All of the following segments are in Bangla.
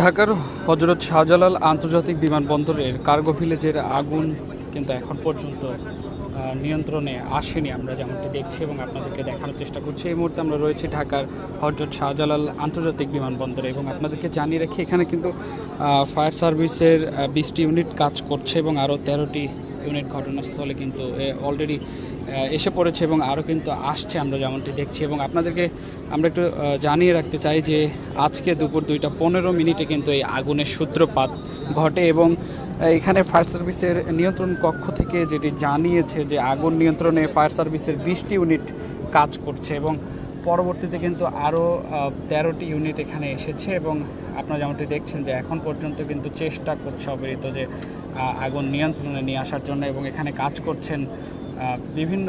ঢাকার হজরত শাহজালাল আন্তর্জাতিক বিমানবন্দরের কার্গো ভিলেজের আগুন কিন্তু এখন পর্যন্ত নিয়ন্ত্রণে আসেনি, আমরা যেমনটি দেখছি এবং আপনাদেরকে দেখানোর চেষ্টা করছি। এই মুহূর্তে আমরা রয়েছি ঢাকার হজরত শাহজালাল আন্তর্জাতিক বিমানবন্দরে এবং আপনাদেরকে জানিয়ে রাখি এখানে কিন্তু ফায়ার সার্ভিসের 20টি ইউনিট কাজ করছে এবং আরও 13টি ইউনিট ঘটনাস্থলে কিন্তু অলরেডি এসে পড়েছে এবং আরও কিন্তু আসছে, আমরা যেমনটি দেখছি। এবং আপনাদেরকে আমরা একটু জানিয়ে রাখতে চাই যে আজকে দুপুর 2:15 কিন্তু এই আগুনের সূত্রপাত ঘটে এবং এখানে ফায়ার সার্ভিসের নিয়ন্ত্রণ কক্ষ থেকে যেটি জানিয়েছে যে আগুন নিয়ন্ত্রণে ফায়ার সার্ভিসের 20টি ইউনিট কাজ করছে এবং পরবর্তীতে কিন্তু আরও 13টি ইউনিট এখানে এসেছে এবং আপনারা যেমনটি দেখছেন যে এখন পর্যন্ত কিন্তু চেষ্টা করছে অবিরত যে আগুন নিয়ন্ত্রণে নিয়ে আসার জন্য এবং এখানে কাজ করছেন বিভিন্ন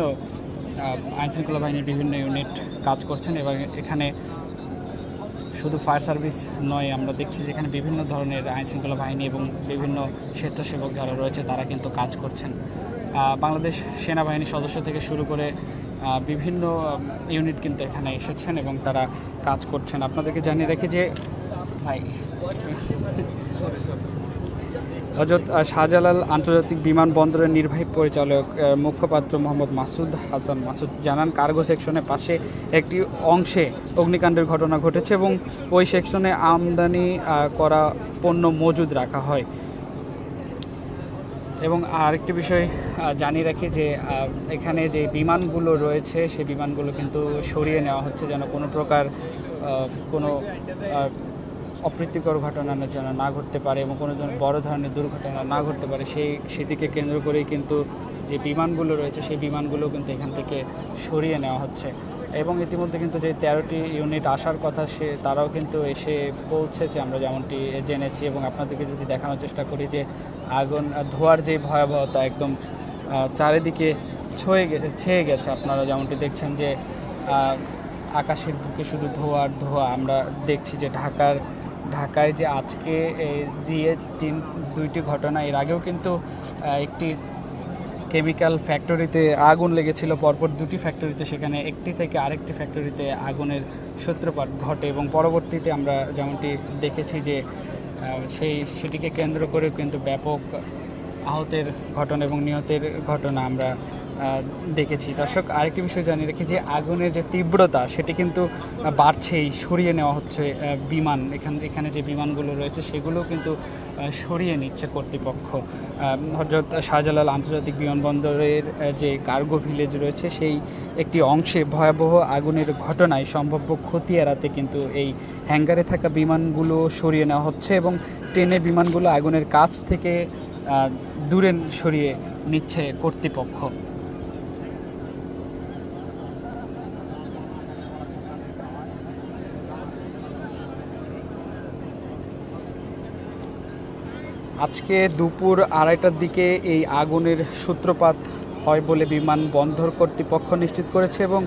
আইনশৃঙ্খলা বাহিনীর বিভিন্ন ইউনিট কাজ করছেন এবং এখানে শুধু ফায়ার সার্ভিস নয়, আমরা দেখছি যে এখানে বিভিন্ন ধরনের আইনশৃঙ্খলা বাহিনী এবং বিভিন্ন স্বেচ্ছাসেবক যারা রয়েছে তারা কিন্তু কাজ করছেন। বাংলাদেশ সেনাবাহিনীর সদস্য থেকে শুরু করে বিভিন্ন ইউনিট কিন্তু এখানে এসেছেন এবং তারা কাজ করছেন। আপনাদেরকে জানিয়ে রাখি যে হজরত শাহজালাল আন্তর্জাতিক বিমানবন্দরের নির্বাহী পরিচালক মুখপাত্র মোহাম্মদ মাসুদ হাসান মাসুদ জানান, কার্গো সেকশনের পাশে একটি অংশে অগ্নিকাণ্ডের ঘটনা ঘটেছে এবং ওই সেকশনে আমদানি করা পণ্য মজুদ রাখা হয়। এবং আরেকটি বিষয় জানিয়ে রাখি যে এখানে যে বিমানগুলো রয়েছে সেই বিমানগুলো কিন্তু সরিয়ে নেওয়া হচ্ছে যেন কোনো প্রকার কোনো অপ্রীতিকর ঘটনা যেন না ঘটতে পারে এবং কোনো যেন বড় ধরনের দুর্ঘটনা না ঘটতে পারে সেদিকে কেন্দ্র করেই কিন্তু যে বিমানগুলো রয়েছে সেই বিমানগুলো কিন্তু এখান থেকে সরিয়ে নেওয়া হচ্ছে এবং ইতিমধ্যে কিন্তু যে 13টি ইউনিট আসার কথা তারাও কিন্তু এসে পৌঁছেছে, আমরা যেমনটি জেনেছি। এবং আপনাদেরকে যদি দেখানোর চেষ্টা করি যে আগুন ধোঁয়ার যে ভয়াবহতা একদম চারিদিকে ছেয়ে গেছে, আপনারা যেমনটি দেখছেন যে আকাশের বুকে শুধু ধোঁয়া আমরা দেখছি যে ঢাকায় যে আজকে দিয়ে দুইটি ঘটনা, এর আগেও কিন্তু একটি কেমিক্যাল ফ্যাক্টরিতে আগুন লেগেছিল পরপর দুটি ফ্যাক্টরিতে, সেখানে একটি থেকে আরেকটি ফ্যাক্টরিতে আগুনের সূত্রপাত ঘটে এবং পরবর্তীতে আমরা যেমনটি দেখেছি যে সেটিকে কেন্দ্র করে কিন্তু ব্যাপক আহতের ঘটনা এবং নিহতের ঘটনা আমরা দেখেছি। দর্শক, আরেকটি বিষয় জানিয়ে রাখি যে আগুনের যে তীব্রতা সেটি কিন্তু বাড়ছেই, সরিয়ে নেওয়া হচ্ছে বিমান, এখানে যে বিমানগুলো রয়েছে সেগুলোও কিন্তু সরিয়ে নিচ্ছে কর্তৃপক্ষ। হযরত শাহজালাল আন্তর্জাতিক বিমানবন্দরের যে কার্গো ভিলেজ রয়েছে সেই একটি অংশে ভয়াবহ আগুনের ঘটনায় সম্ভাব্য ক্ষতি এড়াতে কিন্তু এই হ্যাঙ্গারে থাকা বিমানগুলো সরিয়ে নেওয়া হচ্ছে এবং ট্রেনে বিমানগুলো আগুনের কাছ থেকে দূরে সরিয়ে নিচ্ছে কর্তৃপক্ষ। আজকে দুপুর 2:30টার দিকে এই আগুনের সূত্রপাত হয় বলে বিমানবন্দর কর্তৃপক্ষ নিশ্চিত করেছে এবং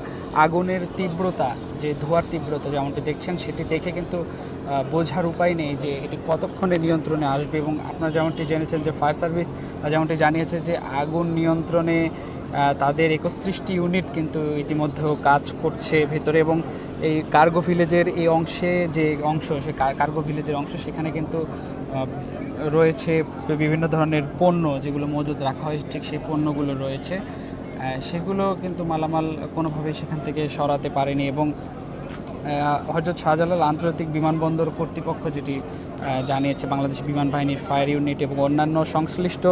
আগুনের তীব্রতা, যে ধোঁয়ার তীব্রতা যেমনটি দেখছেন সেটি দেখে কিন্তু বোঝার উপায় নেই যে এটি কতক্ষণে নিয়ন্ত্রণে আসবে। এবং আপনারা যেমনটি জেনেছেন যে ফায়ার সার্ভিস যেমনটি জানিয়েছে যে আগুন নিয়ন্ত্রণে তাদের 31টি ইউনিট কিন্তু ইতিমধ্যেও কাজ করছে ভেতরে এবং এই কার্গো ভিলেজের এই অংশে যে অংশ, সে কার্গো ভিলেজের অংশ, সেখানে কিন্তু রয়েছে বিভিন্ন ধরনের পণ্য যেগুলো মজুদ রাখা হয়, ঠিক সেই পণ্যগুলো রয়েছে, সেগুলো কিন্তু মালামাল কোনোভাবেই সেখান থেকে সরাতে পারেনি। এবং হযরত শাহজালাল আন্তর্জাতিক বিমানবন্দর কর্তৃপক্ষ যেটি জানিয়েছে, বাংলাদেশ বিমান বাহিনীর ফায়ার ইউনিট এবং অন্যান্য সংশ্লিষ্ট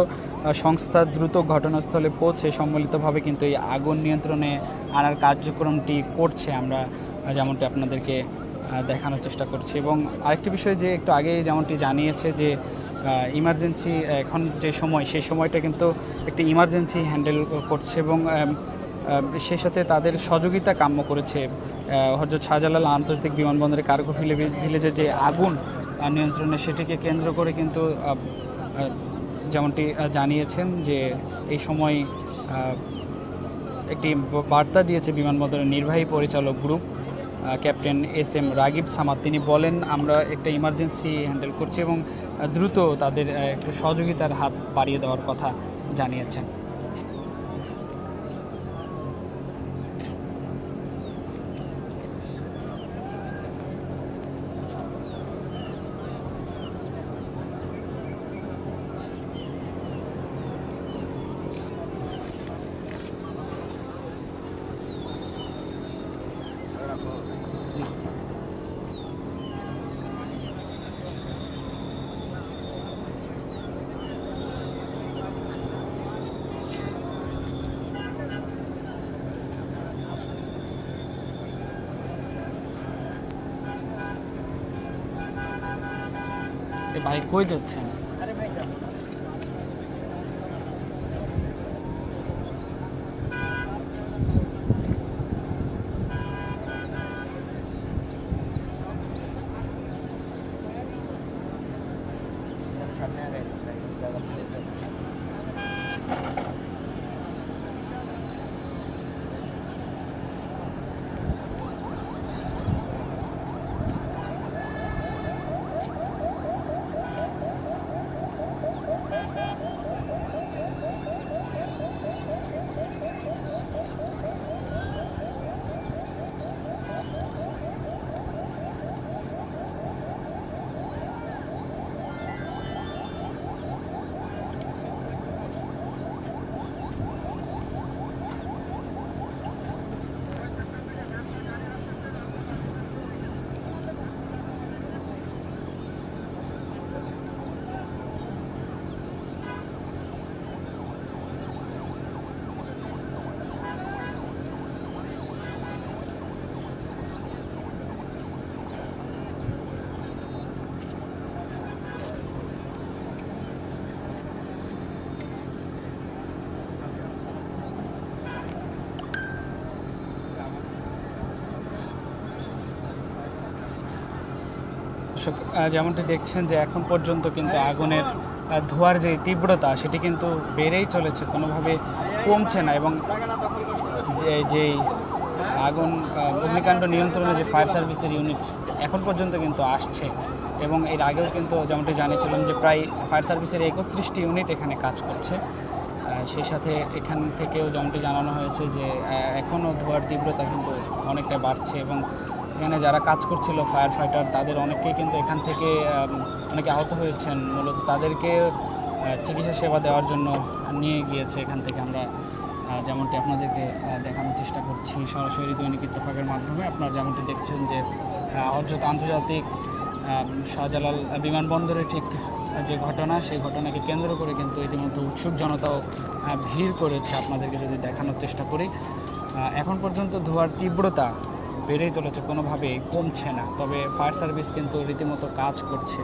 সংস্থা দ্রুত ঘটনাস্থলে পৌঁছে সম্মিলিতভাবে কিন্তু এই আগুন নিয়ন্ত্রণে আনার কার্যক্রমটি করছে, আমরা যেমনটি আপনাদেরকে দেখানোর চেষ্টা করছি। এবং আরেকটি বিষয় যে একটু আগে যেমনটি জানিয়েছে যে ইমার্জেন্সি এখন যে সময়, সেই সময়টা কিন্তু একটি ইমার্জেন্সি হ্যান্ডেল করছে এবং সেই সাথে তাদের সহযোগিতা কাম্য করেছে হযরত শাহজালাল আন্তর্জাতিক বিমানবন্দরের কার্গো ভিলেজে যে আগুন নিয়ন্ত্রণে সেটিকে কেন্দ্র করে কিন্তু যেমনটি জানিয়েছেন যে এই সময় একটি বার্তা দিয়েছে বিমানবন্দরের নির্বাহী পরিচালক group captain SM Ragib Samad. তিনি বলেন, আমরা একটা ইমার্জেন্সি হ্যান্ডেল করছি এবং দ্রুত তাদের একটু সহযোগিতার হাত বাড়িয়ে দেওয়ার কথা জানিয়েছেন। এ ভাই কই যাচ্ছেন? যেমনটি দেখছেন যে এখন পর্যন্ত কিন্তু আগুনের ধোঁয়ার যে তীব্রতা সেটি কিন্তু বেড়েই চলেছে, কোনোভাবে কমছে না। এবং যেই আগুন অগ্নিকাণ্ড নিয়ন্ত্রণে যে ফায়ার সার্ভিসের ইউনিট এখন পর্যন্ত কিন্তু আসছে, এবং এর আগেও কিন্তু যেমনটি জানিয়েছিলাম যে প্রায় ফায়ার সার্ভিসের 31টি ইউনিট এখানে কাজ করছে। সেই সাথে এখান থেকেও যেমনটি জানানো হয়েছে যে এখনও ধোঁয়ার তীব্রতা কিন্তু অনেকটা বাড়ছে, এবং এখানে যারা কাজ করছিল ফায়ার ফাইটার তাদের অনেকেই কিন্তু এখান থেকে অনেকে আহত হয়েছেন, মূলত তাদেরকে চিকিৎসা সেবা দেওয়ার জন্য নিয়ে গিয়েছে এখান থেকে। আমরা যেমনটি আপনাদেরকে দেখানোর চেষ্টা করছি সরাসরি দৈনিক ইত্তেফাকের মাধ্যমে। আপনারা যেমনটি দেখছেন যে অযোধ্যা আন্তর্জাতিক শাহজালাল বিমানবন্দরে ঠিক যে ঘটনা, সেই ঘটনাকে কেন্দ্র করে কিন্তু ইতিমধ্যে উৎসুক জনতাও ভিড় করেছে। আপনাদেরকে যদি দেখানোর চেষ্টা করি, এখন পর্যন্ত ধোঁয়ার তীব্রতা বেড়েই চলেছে, কোনোভাবেই কমছে না। তবে ফায়ার সার্ভিস কিন্তু রীতিমতো কাজ করছে।